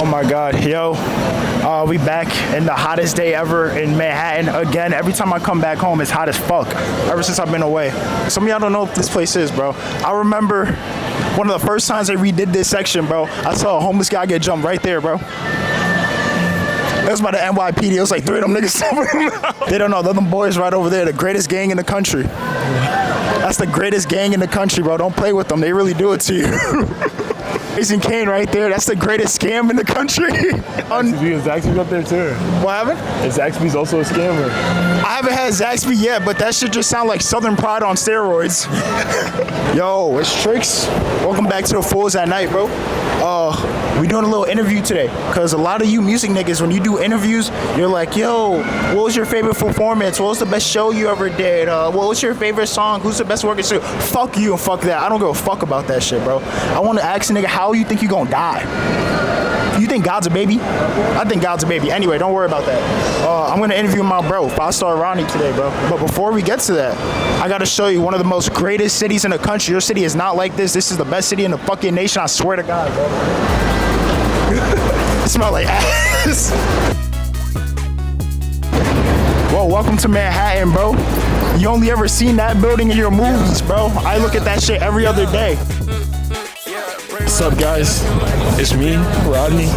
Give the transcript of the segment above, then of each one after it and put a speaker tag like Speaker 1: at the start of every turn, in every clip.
Speaker 1: Oh my God, yo, we back in the hottest day ever in Manhattan again. Every time I come back home, it's hot as fuck, ever since I've been away. Some of y'all don't know what this place is, bro. I remember one of the first times they redid this section, bro. I saw a homeless guy get jumped right there, bro. That was by the NYPD. It was like 3 of them niggas. They don't know, they're them boys right over there, the greatest gang in the country. That's the greatest gang in the country, bro. Don't play with them, they really do it to you. Raising Kane right there, that's the greatest scam in the country.
Speaker 2: Zaxby's up there too.
Speaker 1: What happened?
Speaker 2: And Zaxby's also a scammer.
Speaker 1: I haven't had Zaxby yet, but that shit just sound like Southern Pride on steroids. Yo, it's Tricks. Welcome back to the Fools at Night, bro. We doing a little interview today, cause a lot of you music niggas, when you do interviews, you're like, yo, what was your favorite performance? What was the best show you ever did? What was your favorite song? Who's the best working studio? Fuck you and fuck that. I don't give a fuck about that shit, bro. I want to ask a nigga, how you think you gonna die? You think God's a baby? I think God's a baby. Anyway, don't worry about that. I'm gonna interview my bro, 5-star Rodney today, bro. But before we get to that, I gotta show you one of the most greatest cities in the country. Your city is not like this. This is the best city in the fucking nation. I swear to God, bro. Smell like ass. Well, welcome to Manhattan, bro. You only ever seen that building in your movies, bro. I look at that shit every other day.
Speaker 2: What's up, guys? It's me, Rodney.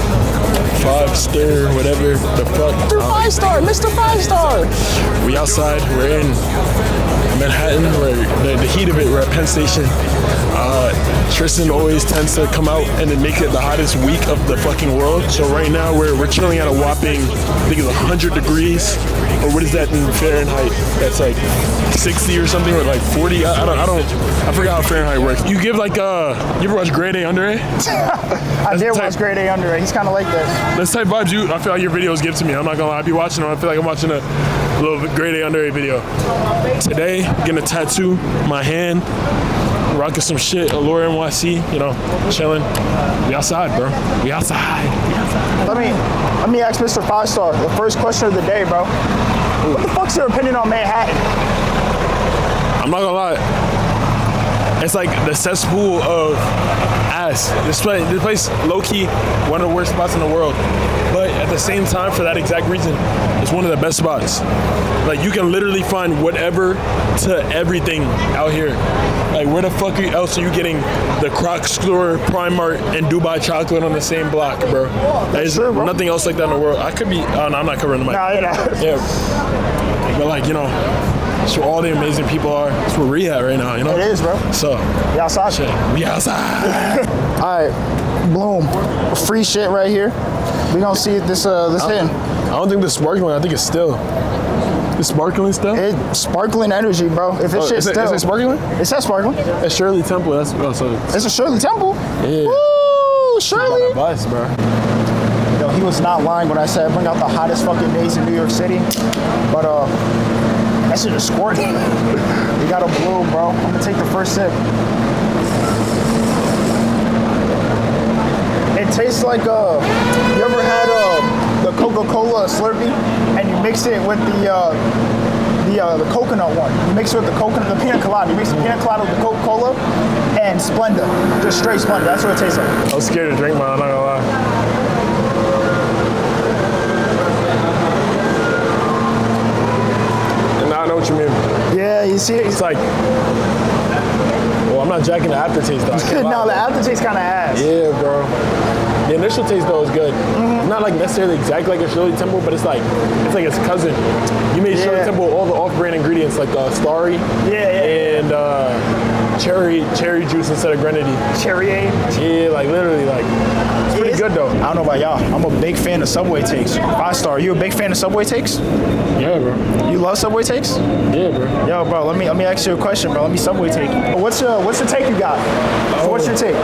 Speaker 2: 5-star, whatever the fuck.
Speaker 1: Mr. 5-star, Mr. 5-star.
Speaker 2: We outside. We're in Manhattan. We're the heat of it. We're at Penn Station. Tristan always tends to come out and then make it the hottest week of the fucking world. So right now we're chilling at a whopping, I think it's 100 degrees, or what is that in Fahrenheit? That's like 60 or something, or like 40. I forgot how Fahrenheit works. You give like you ever watch Grade A Under A?
Speaker 1: I did watch Grade A Under A. He's kind of like that.
Speaker 2: That's type vibes I feel like your videos give to me. I'm not gonna lie. I be watching them. I feel like I'm watching a little Grade A Under A video. Today, getting a tattoo, my hand. Rocking some shit, Allure NYC, you know, chilling. We outside, bro. We outside.
Speaker 1: Let me ask Mr. 5-star the first question of the day, bro. What the fuck's your opinion on Manhattan?
Speaker 2: I'm not gonna lie. It's like the cesspool of ass. This place, low-key, one of the worst spots in the world. But at the same time, for that exact reason, it's one of the best spots. Like, you can literally find whatever to everything out here. Like, where the fuck else are you getting the Crocs store, Primark, and Dubai chocolate on the same block, bro? There's nothing else like that in the world. I could be, oh no, I'm not covering the mic.
Speaker 1: Nah, you're not.
Speaker 2: Yeah. But like, you know, that's where all the amazing people are. That's where we at right now, you know?
Speaker 1: It is, bro.
Speaker 2: So.
Speaker 1: We outside.
Speaker 2: Shit. We outside.
Speaker 1: All right, boom. Free shit right here. We gonna see if this hitting.
Speaker 2: I don't think this sparkling, I think it's still. It's sparkling still?
Speaker 1: It's sparkling energy, bro. If it's shit still.
Speaker 2: Is it sparkling?
Speaker 1: It says sparkling.
Speaker 2: It's Shirley Temple. That's so.
Speaker 1: It's a Shirley Temple?
Speaker 2: Yeah.
Speaker 1: Woo, Shirley.
Speaker 2: Bus, bro.
Speaker 1: Yo, he was not lying when I said bring out the hottest fucking days in New York City. But that shit is squirting. We got a blue, bro. I'm gonna take the first sip. It tastes like you ever had the Coca-Cola Slurpee and you mix it with the coconut one. You mix it with the coconut, the pina colada. You mix the pina colada with the Coca-Cola and Splenda, just straight Splenda. That's what it tastes like.
Speaker 2: I was scared to drink mine, I'm not gonna lie. And now I know what you mean.
Speaker 1: Yeah, you see it?
Speaker 2: It's like, well, I'm not jacking the aftertaste though.
Speaker 1: No, the aftertaste kind of ass.
Speaker 2: Yeah, bro. The initial taste though is good. It's not like necessarily exactly like a Shirley Temple, but it's like its cousin. You made Shirley Temple all the off-brand ingredients like Starry and cherry juice instead of grenadine.
Speaker 1: Cherryade?
Speaker 2: Yeah, like literally like it's pretty good though.
Speaker 1: I don't know about y'all. I'm a big fan of Subway takes. 5-star. You a big fan of Subway takes?
Speaker 2: Yeah, bro.
Speaker 1: You love Subway takes?
Speaker 2: Yeah, bro.
Speaker 1: Yo, bro, let me ask you a question, bro. Let me Subway take. What's the take you got? What's your take?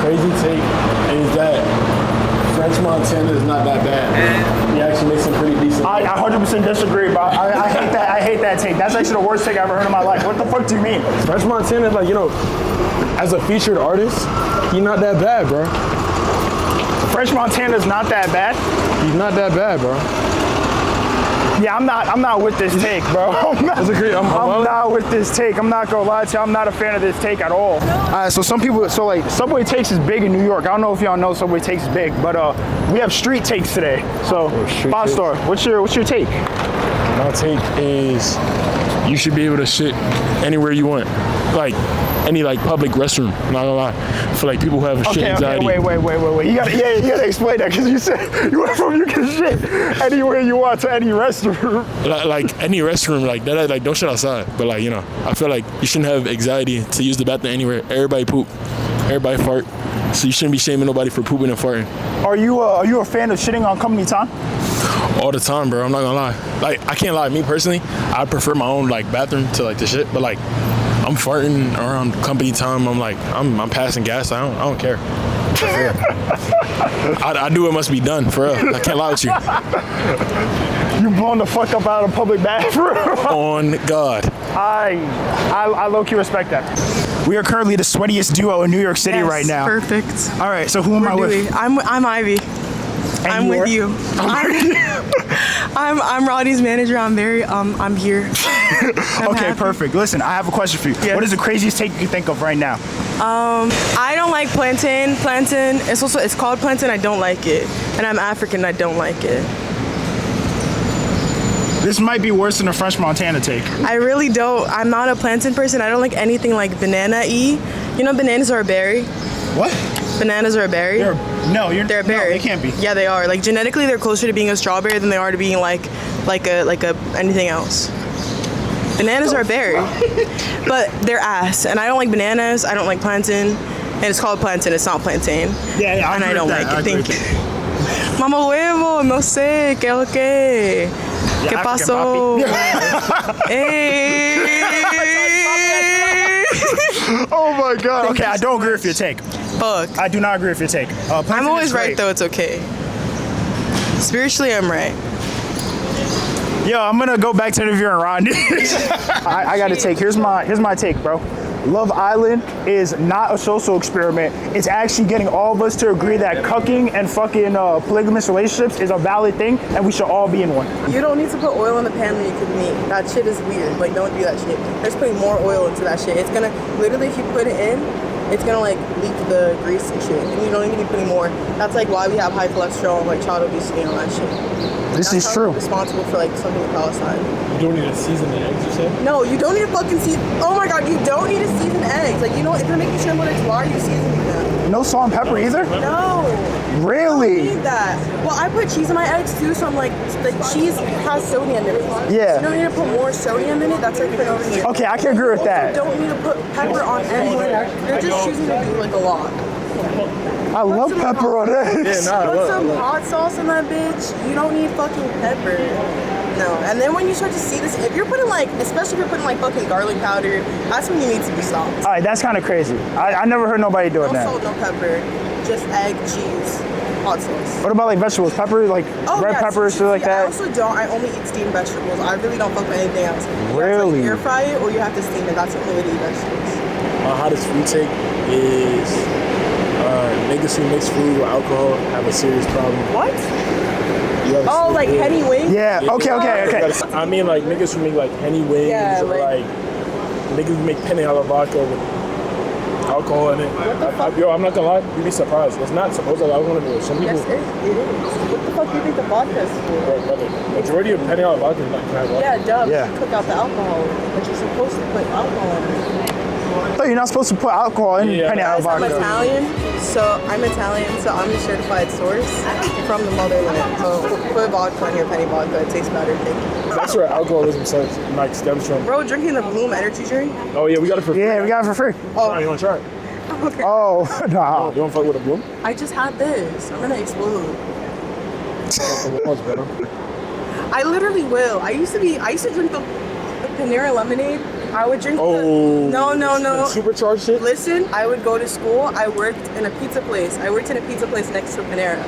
Speaker 2: Crazy take is that French Montana is not that bad. He actually makes some pretty decent.
Speaker 1: I 100% disagree, bro. I hate that. I hate that take. That's actually the worst take I've ever heard in my life. What the fuck do you mean?
Speaker 2: French Montana is like, you know, as a featured artist, he's not that bad, bro.
Speaker 1: French Montana is not that bad?
Speaker 2: He's not that bad, bro.
Speaker 1: Yeah, I'm not with this take, bro. I'm not with this take. I'm not gonna lie to you. I'm not a fan of this take at all. Alright, so some people, so like Subway Takes is big in New York. I don't know if y'all know Subway Takes is big, but we have street takes today. So, 5-star, what's your take?
Speaker 2: My take is you should be able to shit anywhere you want. Like any like public restroom, not gonna lie. For like people who have shit anxiety.
Speaker 1: Wait. You gotta explain that because you said you went from you can shit anywhere you want to any restroom.
Speaker 2: Like any restroom, like that, like don't shit outside. But like, you know, I feel like you shouldn't have anxiety to use the bathroom anywhere. Everybody poop, everybody fart. So you shouldn't be shaming nobody for pooping and farting. Are you a fan of shitting on company time? All the time, bro. I'm not gonna lie. Like I can't lie. Me personally, I prefer my own like bathroom to like the shit. But like I'm farting around company time. I'm like I'm passing gas. I don't care. I do what must be done for real. I can't lie with you. You blown the fuck up out of public bathroom. On God. I low-key respect that. We are currently the sweatiest duo in New York City right now.
Speaker 3: Perfect.
Speaker 1: All right, so who am I with?
Speaker 3: I'm Ivy. I'm with you. I'm Rodney's manager. I'm here. I'm
Speaker 1: okay,
Speaker 3: happy.
Speaker 1: Perfect. Listen, I have a question for you.
Speaker 3: Yes.
Speaker 1: What is the craziest take you can think of right now?
Speaker 3: I don't like plantain. Plantain. It's called plantain. I don't like it, and I'm African. I don't like it.
Speaker 1: This might be worse than a French Montana take.
Speaker 3: I really don't. I'm not a plantain person. I don't like anything like banana-y. You know, bananas are a berry.
Speaker 1: What?
Speaker 3: Bananas are a berry.
Speaker 1: They're a berry. No, they can't be.
Speaker 3: Yeah, they are. Like genetically, they're closer to being a strawberry than they are to being like a anything else. Bananas are a berry, but they're ass, and I don't like bananas. I don't like plantain, and it's called plantain. It's not plantain.
Speaker 1: Yeah,
Speaker 3: and I don't like it. Thank you. Mama huevo, no sé qué lo que. ¿Qué pasó? Hey.
Speaker 1: Oh my God. Okay, I don't agree with your take.
Speaker 3: Fuck.
Speaker 1: I do not agree with your take.
Speaker 3: I'm always right though. It's okay. Spiritually, I'm right.
Speaker 1: Yo, I'm gonna go back to interviewing Rodney. I got to take. Here's my take, bro. Love Island is not a social experiment. It's actually getting all of us to agree that cucking and fucking polygamous relationships is a valid thing, and we should all be in one.
Speaker 3: You don't need to put oil in the pan when you cook meat. That shit is weird. Like, don't do that shit. There's putting more oil into that shit. It's gonna literally, if you put it in, it's gonna like leak the grease and shit. And you don't need to be putting more. That's like why we have high cholesterol, like child obesity and all that shit.
Speaker 1: This is true.
Speaker 3: Responsible for like something in Palestine.
Speaker 2: You don't need to season the eggs, you said?
Speaker 3: No, you don't need to fucking season. Oh my God, you don't need to season eggs. Like, you know, if you're making scrambled eggs, why are you seasoning them?
Speaker 1: No salt and pepper either?
Speaker 3: No.
Speaker 1: Really?
Speaker 3: I don't need that. Well, I put cheese in my eggs too, so I'm like, the cheese has sodium in it.
Speaker 1: Yeah.
Speaker 3: You don't need to put more sodium in it. That's like for no reason.
Speaker 1: Okay, I can agree with that.
Speaker 3: You don't need to put pepper on eggs. You're just choosing to do like a lot.
Speaker 1: I love pepper on eggs.
Speaker 3: Put some hot sauce in that bitch. You don't need fucking pepper. No. And then when you start to see this, if you're putting like, especially if you're putting like fucking garlic powder, that's when you need to be stopped.
Speaker 1: All right, that's kind of crazy. I never heard nobody doing that.
Speaker 3: No salt, no pepper. Just egg, cheese, hot sauce.
Speaker 1: What about like vegetables? Pepper, like red pepper, shit like that?
Speaker 3: I also don't. I only eat steamed vegetables. I really don't fuck with anything else. You
Speaker 1: Really?
Speaker 3: have to like air fry it or you have to steam it. That's the only way to eat vegetables.
Speaker 2: My hottest food take is niggas who mix food with alcohol have a serious problem.
Speaker 3: What? Oh, like Henny wings?
Speaker 1: Yeah, okay.
Speaker 2: I mean like niggas who make like Henny wings or like niggas who make penne alla vodka with alcohol in it. Yo, I'm not gonna lie, you'd be surprised. It's not supposed to alcohol in it. Some people.
Speaker 3: Yes, it is. What the fuck do you think the vodka is for?
Speaker 2: Brother, majority of penne alla vodka is not kind of vodka.
Speaker 3: Yeah, duh.
Speaker 1: Yeah.
Speaker 3: You cook out the alcohol, but you're supposed to put alcohol in it.
Speaker 1: No, you're not supposed to put alcohol in penne alla
Speaker 3: I'm
Speaker 1: vodka.
Speaker 3: Italian, so I'm a certified source from the motherland. So put vodka in your penny vodka. It tastes better. Thank you.
Speaker 2: That's where alcoholism starts, like stems from.
Speaker 3: Bro, drinking the Bloom energy drink?
Speaker 2: Oh yeah, we got it for free.
Speaker 1: Yeah, we got it for free.
Speaker 2: Oh, you wanna try it?
Speaker 3: Okay.
Speaker 1: Oh, nah.
Speaker 2: You wanna fuck with a Bloom?
Speaker 3: I just had this. I'm gonna explode. I literally will. I used to drink the Panera lemonade. I would drink No.
Speaker 2: Supercharged shit?
Speaker 3: Listen, I would go to school. I worked in a pizza place. Next to Panera.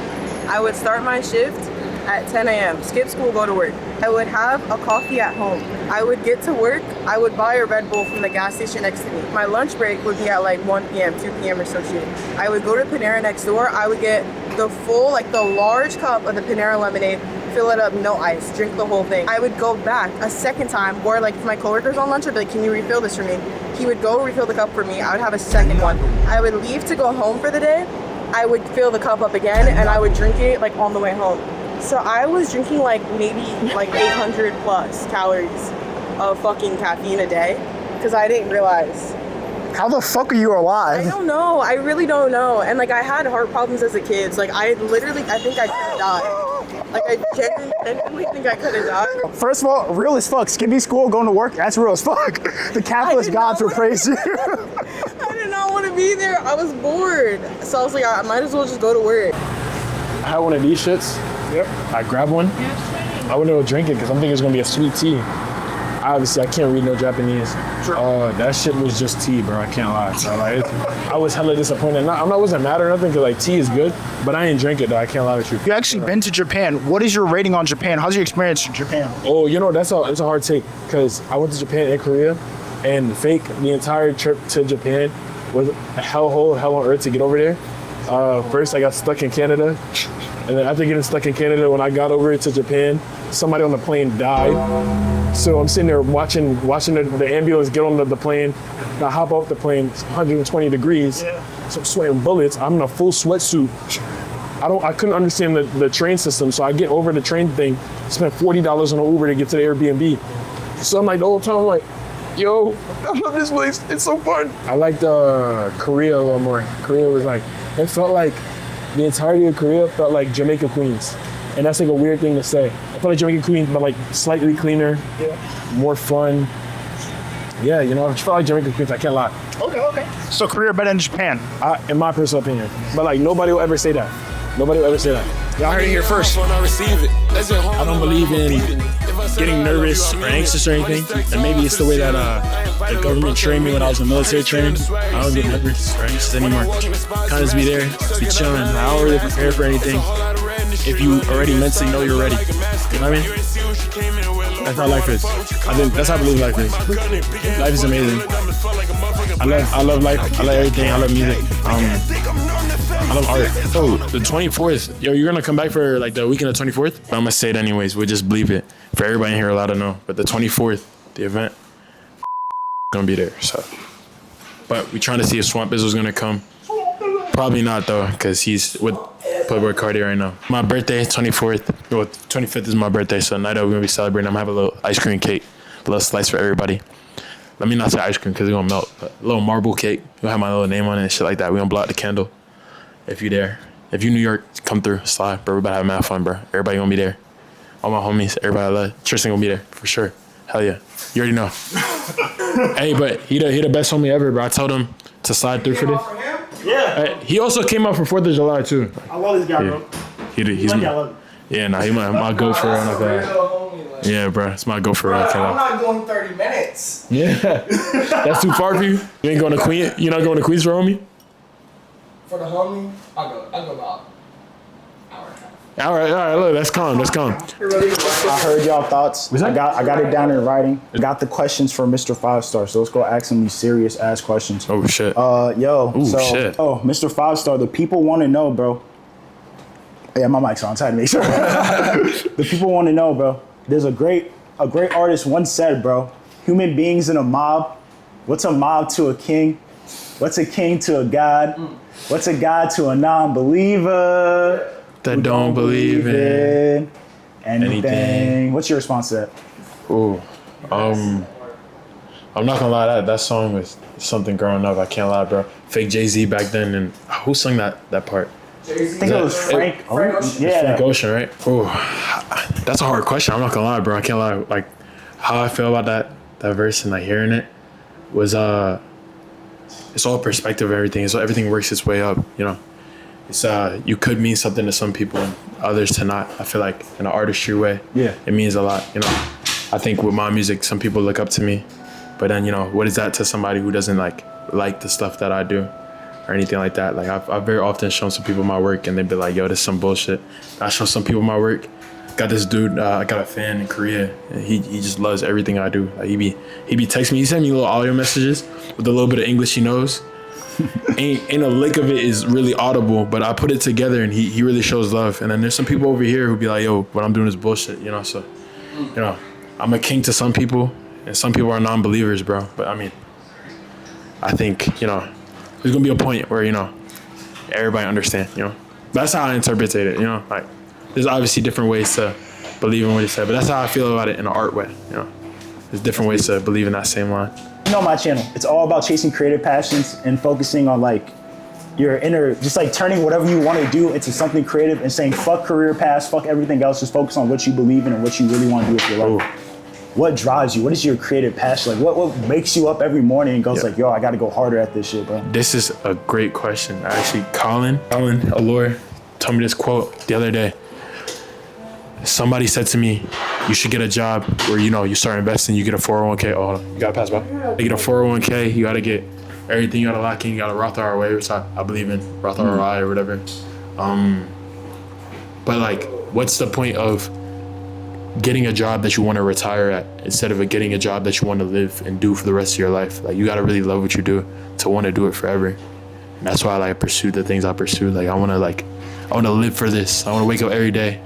Speaker 3: I would start my shift at 10 a.m. Skip school, go to work. I would have a coffee at home. I would get to work. I would buy a Red Bull from the gas station next to me. My lunch break would be at like 1 p.m., 2 p.m. or so shit. I would go to Panera next door. I would get the full, like the large cup of the Panera lemonade fill it up, no ice, drink the whole thing. I would go back a second time, or like if my coworker's on lunch, I'd be like, can you refill this for me? He would go refill the cup for me. I would have a second one. I would leave to go home for the day. I would fill the cup up again, and I would drink it like on the way home. So I was drinking like maybe like 800 plus calories of fucking caffeine a day because I didn't realize.
Speaker 1: How the fuck are you alive?
Speaker 3: I don't know. I really don't know. And like I had heart problems as a kid. So, like I think I could have died. Like I genuinely think I could have died.
Speaker 1: First of all, real as fuck. Skipping school, going to work, that's real as fuck. The capitalist gods will praise you.
Speaker 3: I did not want to be there. I was bored. So I was like, I might as well just go to work.
Speaker 2: I had one of these shits.
Speaker 1: Yep.
Speaker 2: I grabbed one. I wouldn't go drink it because I'm thinking it's gonna be a sweet tea. Obviously, I can't read no Japanese. That shit was just tea, bro. I can't lie. So, like, I was hella disappointed. I wasn't mad or nothing because like tea is good, but I didn't drink it though. I can't lie with you.
Speaker 1: You actually been to Japan. What is your rating on Japan? How's your experience in Japan?
Speaker 2: Oh, you know, it's a hard take because I went to Japan and Korea, and the entire trip to Japan was a hell on earth to get over there. First, I got stuck in Canada. And then after getting stuck in Canada, when I got over to Japan, somebody on the plane died. So I'm sitting there watching the ambulance get on the plane. I hop off the plane, it's 120 degrees. Yeah. So I'm sweating bullets. I'm in a full sweatsuit. I couldn't understand the train system, so I get over the train thing, spent $40 on an Uber to get to the Airbnb. So I'm like, the whole time, I'm like, yo, I love this place. It's so fun. I liked Korea a little more. Korea was like, it felt like the entirety of Korea felt like Jamaica Queens. And that's like a weird thing to say. I felt like Jamaica Queens, but like slightly cleaner, more fun. Yeah, you know, I felt like Jamaica Queens, I can't lie.
Speaker 1: Okay. So Korea better than Japan?
Speaker 2: In my personal opinion. But like, nobody will ever say that. Nobody will ever say that.
Speaker 1: Y'all heard it here first.
Speaker 2: I don't believe in getting nervous or anxious or anything. And maybe it's the way that the government trained me when I was in military training. I don't get nervous or anxious anymore. Kind of just be there, be chilling. I don't really prepare for anything. If you already mentally know you're ready. You know what I mean? That's how life is. I think that's how I believe life is. Life is amazing. I love life. I love everything. I love music. I love art. Oh, the 24th. Yo, you're gonna come back for like the weekend of 24th? I'm gonna say it anyways. We'll just bleep it. For everybody in here allowed to know. But the 24th, the event, gonna be there. So, but we trying to see if Swamp Bizzle's gonna come. Probably not though, cause he's with Playboy Cardi right now. My birthday, 24th. Well, 25th is my birthday, so tonight we're gonna be celebrating. I'm gonna have a little ice cream cake, a little slice for everybody. Let me not say ice cream because it's gonna melt. But a little marble cake. We'll have my little name on it and shit like that. We're gonna blow out the candle. If you there. If you New York, come through, slide. Bro, everybody have mad fun, bro. Everybody gonna be there. All my homies, everybody I love. Tristan gonna be there, for sure. Hell yeah. You already know. Hey, but he the best homie ever, bro. I told him to slide through for this.
Speaker 1: Yeah.
Speaker 2: He also came out for 4th of July, too.
Speaker 1: I love this guy,
Speaker 2: Yeah.
Speaker 1: bro.
Speaker 2: He's yeah, nah, he my go for real. Like that. Yeah, bro, it's my go for real.
Speaker 4: I'm not going 30 minutes.
Speaker 2: Yeah, that's too far for you. You ain't going to Queen. You not going to Queens for homie?
Speaker 4: For the homie, I'll go about hour and a half.
Speaker 2: All right, look, that's calm.
Speaker 1: I heard y'all thoughts. I got it down in writing. I got the questions for Mr. 5 Star, so let's go ask him these serious ass questions.
Speaker 2: Oh shit.
Speaker 1: Shit. Oh, Mr. 5 Star, the people want to know, bro. Yeah, my mic's on. I had to make sure. The people want to know, bro. There's a great artist once said, bro, human beings in a mob. What's a mob to a king? What's a king to a god? What's a god to a non-believer
Speaker 2: That don't believe in
Speaker 1: anything? What's your response to that?
Speaker 2: Ooh, I'm not gonna lie, that song was something growing up. I can't lie, bro. Fake Jay-Z back then, and who sung that part?
Speaker 1: I think it was Frank. Yeah.
Speaker 2: Frank Ocean, right? Ooh, that's a hard question. I'm not gonna lie, bro. I can't lie. Like, how I feel about that verse and like hearing it was it's all perspective. Everything. So everything works its way up. You know, it's you could mean something to some people and others to not. I feel like in an artistry way, it means a lot. You know, I think with my music, some people look up to me, but then you know, what is that to somebody who doesn't like the stuff that I do? Or anything like that. Like I've very often shown some people my work and they'd be like, yo, this is some bullshit. I show some people my work. Got this dude, I got a fan in Korea and he just loves everything I do. Like he be texting me, he sent me little audio messages with a little bit of English he knows. ain't a lick of it is really audible, but I put it together and he really shows love. And then there's some people over here who be like, yo, what I'm doing is bullshit, you know? So, you know, I'm a king to some people and some people are non-believers, bro. But I mean, I think, you know, there's gonna be a point where, you know, everybody understand, you know? That's how I interpreted it, you know? Like, there's obviously different ways to believe in what he said, but that's how I feel about it in an art way, you know? There's different ways to believe in that same line.
Speaker 1: You know my channel. It's all about chasing creative passions and focusing on like your inner, just like turning whatever you want to do into something creative and saying fuck career paths, fuck everything else. Just focus on what you believe in and what you really want to do with your life. Ooh. What drives you? What is your creative passion? Like what makes you up every morning and goes like, yo, I got to go harder at this shit, bro? This is a great question. Actually, Colin Allure told me this quote the other day. Somebody said to me, you should get a job where, you know, you start investing, you get a 401k. Oh, hold on. You gotta pass by. You get a 401k, you gotta get everything, you gotta lock in, you gotta Roth IRA, which I believe in, Roth IRA or whatever. But like, what's the point of getting a job that you wanna retire at instead of getting a job that you wanna live and do for the rest of your life? Like, you gotta really love what you do to wanna do it forever. And that's why I like pursue the things I pursue. Like, I wanna live for this. I wanna wake up every day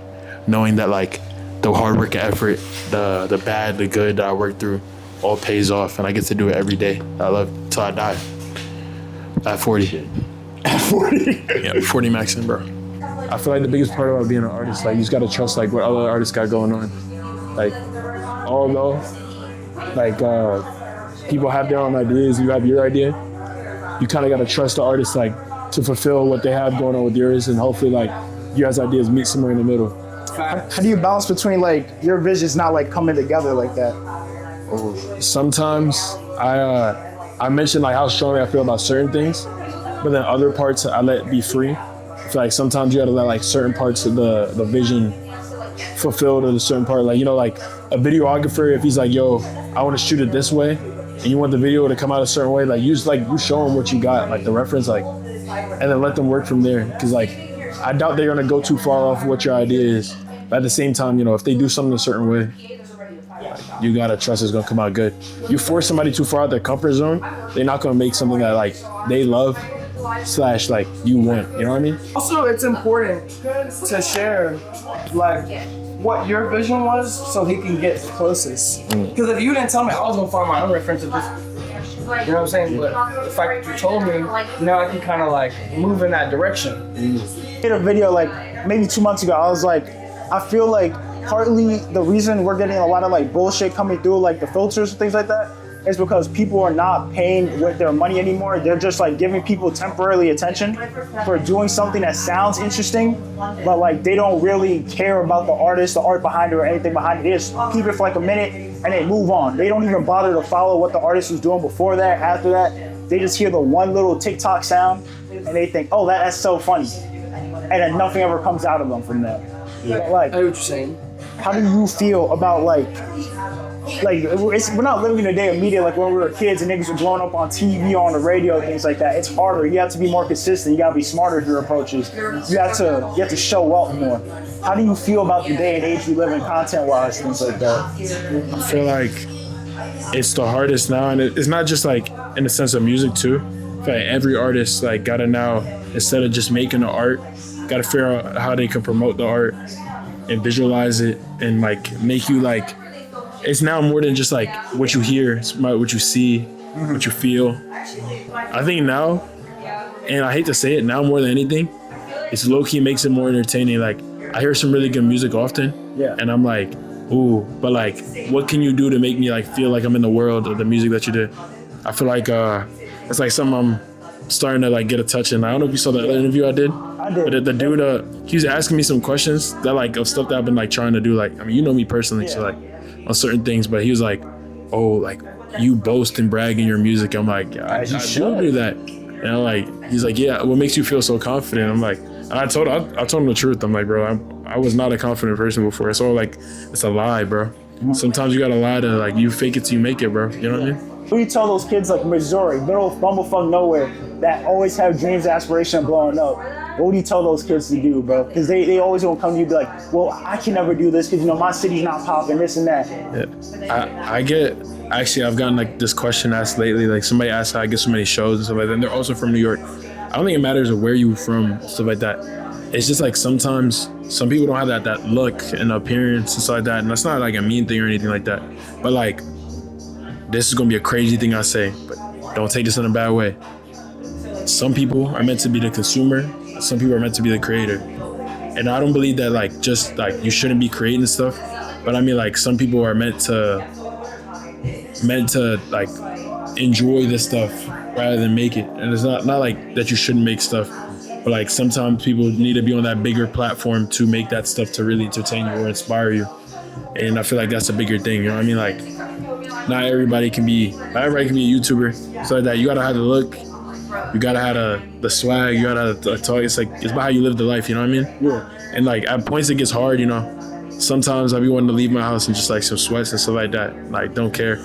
Speaker 1: knowing that like the hard work and effort, the bad, the good that I work through all pays off, and I get to do it every day. I love till I die. At 40. At 40? Yeah, 40 maxing, bro. I feel like the biggest part about being an artist, like you just gotta trust like what other artists got going on. Like, although like people have their own ideas, you have your idea, you kind of gotta trust the artist like to fulfill what they have going on with yours, and hopefully like you guys' ideas meet somewhere in the middle. How do you balance between like your visions not like coming together like that? Sometimes I mention like how strongly I feel about certain things, but then other parts I let be free. I feel like sometimes you gotta let like certain parts of the vision fulfilled at a certain part. Like, you know, like a videographer, if he's like, yo, I want to shoot it this way, and you want the video to come out a certain way, like you show them what you got, like the reference, like, and then let them work from there. Cause like, I doubt they're gonna go too far off what your idea is. But at the same time, you know, if they do something a certain way, you gotta trust it's gonna come out good. You force somebody too far out their comfort zone, they're not gonna make something that like they love / like you want. You know what I mean?
Speaker 4: Also, it's important to share like what your vision was so he can get closest. Because if you didn't tell me, I was gonna find my own reference of this. You know what I'm saying? But the fact that you told me, now I can kind of like move in that direction. I did a video like maybe 2 months ago. I was like, I feel like partly the reason we're getting a lot of like bullshit coming through, like the filters and things like that, is because people are not paying with their money anymore. They're just like giving people temporarily attention for doing something that sounds interesting, but like they don't really care about the artist, the art behind it, or anything behind it. They just keep it for like a minute and they move on. They don't even bother to follow what the artist was doing before that, after that. They just hear the one little TikTok sound and they think, oh, that's so funny. And then nothing ever comes out of them from that. Yeah. Like, I know what you're saying. How do you feel about like we're not living in a day of media like when we were kids and niggas were blowing up on TV, on the radio, things like that. It's harder. You have to be more consistent. You gotta be smarter in your approaches. You have to show up more. How do you feel about the day and age we live in, content-wise, things like that?
Speaker 2: I feel like it's the hardest now, and it's not just like in the sense of music too. I feel like every artist like gotta now, instead of just making the art, gotta figure out how they can promote the art and visualize it and like make you like, it's now more than just like what you hear, it's about what you see, what you feel. I think now, and I hate to say it, now more than anything, it's low-key makes it more entertaining. Like, I hear some really good music often, and I'm like, ooh, but like, what can you do to make me like feel like I'm in the world of the music that you did? I feel like it's like something I'm starting to like get a touch in. I don't know if you saw the other interview I did. But the dude, he was asking me some questions that like of stuff that I've been like trying to do. Like, I mean, you know me personally, so like on certain things. But he was like, "Oh, like you boast and brag in your music." I'm like, I do that. And I'm like, he's like, "Yeah, what makes you feel so confident?" I'm like, and I told him the truth. I'm like, bro, I was not a confident person before. It's all like, it's a lie, bro. Sometimes you gotta lie to like you fake it till you make it, bro. You know what I mean?
Speaker 1: What do you tell those kids like Missouri, middle of bumblefuck nowhere, that always have dreams, aspiration of blowing up? What do you tell those kids to do, bro? Because they always gonna come to you and be like, well, I can never do this because, you know, my city's not popping, this and that.
Speaker 2: Yeah. I get Actually, I've gotten like this question asked lately. Like somebody asked how I get so many shows and stuff like that. And they're also from New York. I don't think it matters where you from, stuff like that. It's just like sometimes some people don't have that look and appearance and stuff like that. And that's not like a mean thing or anything like that. But like, this is gonna be a crazy thing I say, but don't take this in a bad way. Some people are meant to be the consumer. Some people are meant to be the creator. And I don't believe that like just like you shouldn't be creating stuff. But I mean like some people are meant to like enjoy this stuff rather than make it. And it's not like that you shouldn't make stuff, but like sometimes people need to be on that bigger platform to make that stuff to really entertain you or inspire you. And I feel like that's a bigger thing, you know what I mean? Like not everybody can be a YouTuber. So like that you gotta have the look, you gotta have the swag, you gotta have the talk. It's about how you live the life, you know what I mean? Yeah. And like at points it gets hard, you know. Sometimes I be wanting to leave my house in just like some sweats and stuff like that. Like don't care.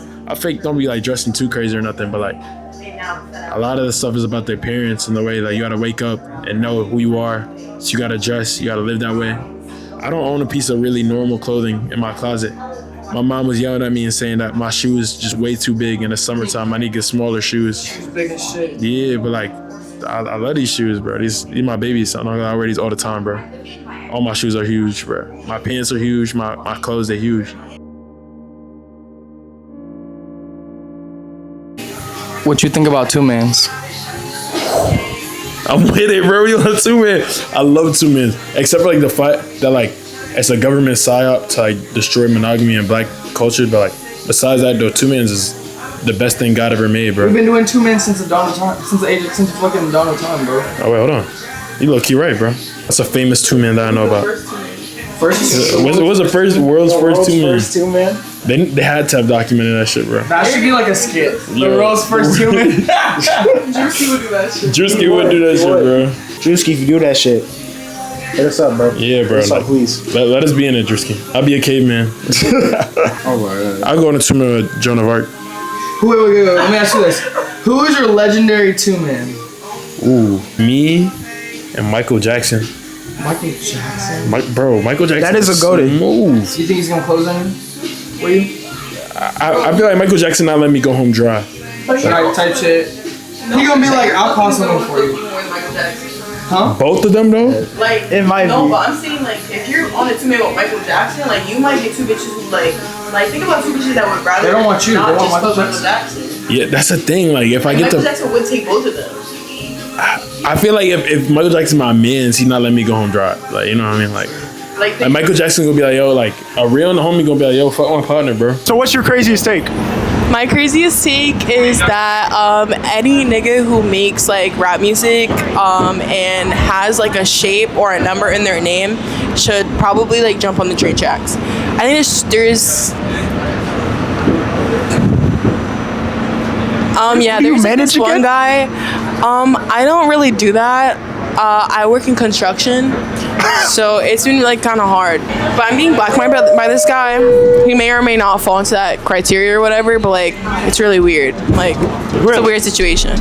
Speaker 2: Don't be like dressing too crazy or nothing, but like a lot of the stuff is about the appearance and the way like you gotta wake up and know who you are. So you gotta dress, you gotta live that way. I don't own a piece of really normal clothing in my closet. My mom was yelling at me and saying that my shoes just way too big in the summertime. I need to get smaller shoes.
Speaker 4: Shoes big as shit.
Speaker 2: Yeah, but like I love these shoes, bro. These my babies. So I'm not gonna wear these all the time, bro. All my shoes are huge, bro. My pants are huge. My clothes are huge.
Speaker 4: What you think about 2 Mans?
Speaker 2: I'm with it, bro. You love 2 Man. I love 2 Men, except for like the fact that like it's a government psyop to like destroy monogamy and black culture. But like besides that, though, 2 Mans is the best thing God ever made, bro.
Speaker 4: We've been doing 2 Mans since the dawn of time, since fucking dawn of time, bro.
Speaker 2: Oh wait, hold on. You low key right, bro. That's a famous 2 Man that I know about. What's the world's first 2 Man?
Speaker 4: First 2 Man.
Speaker 2: They had to have documented that shit, bro.
Speaker 4: That should be like a skit. The world's first 2 Man.
Speaker 3: Drewski would do that shit.
Speaker 2: Drewski would do that shit, bro.
Speaker 1: Drewski, if you do that shit, hit us up, bro.
Speaker 2: Yeah, bro.
Speaker 1: Hit us up, please.
Speaker 2: Let us be in it, Drewski. I'll be a caveman.
Speaker 1: Oh my god.
Speaker 2: I'll go on a 2 Man with Joan of Arc.
Speaker 4: Wait. Let me ask you this. Who is your legendary 2 Man?
Speaker 2: Ooh, me and Michael Jackson.
Speaker 4: Michael Jackson?
Speaker 2: Michael Jackson.
Speaker 1: That is a goated
Speaker 2: move.
Speaker 4: You think he's gonna close on you? For you?
Speaker 2: I feel like Michael Jackson not letting me go home dry.
Speaker 4: Type shit. He gonna be like, I'll call someone for you. Huh?
Speaker 2: Both of them though?
Speaker 3: Like,
Speaker 1: It might
Speaker 3: no,
Speaker 1: be.
Speaker 3: but I'm saying like, if you're on a 2 Man with Michael Jackson, like you might get 2 bitches who like think about 2 bitches that would rather
Speaker 4: They don't want you,
Speaker 3: not
Speaker 4: they want
Speaker 3: just
Speaker 4: Michael
Speaker 3: fuck Michael Jackson.
Speaker 2: Yeah, that's the thing. Like if I get
Speaker 3: Michael
Speaker 2: to,
Speaker 3: Jackson would take both of them.
Speaker 2: I feel like if Michael Jackson my mans, he not letting me go home dry. Like you know what I mean? Like Michael Jackson gonna be like, yo, like a real homie gonna be like, yo, fuck my partner, bro.
Speaker 1: So what's your craziest take?
Speaker 3: My craziest take is that any nigga who makes like rap music and has like a shape or a number in their name should probably like jump on the train tracks. I think there's there's like, this one guy. I don't really do that. I work in construction, so it's been like kind of hard. But I'm being blackmailed by this guy. He may or may not fall into that criteria or whatever. But like, it's really weird. Like, it's a weird situation.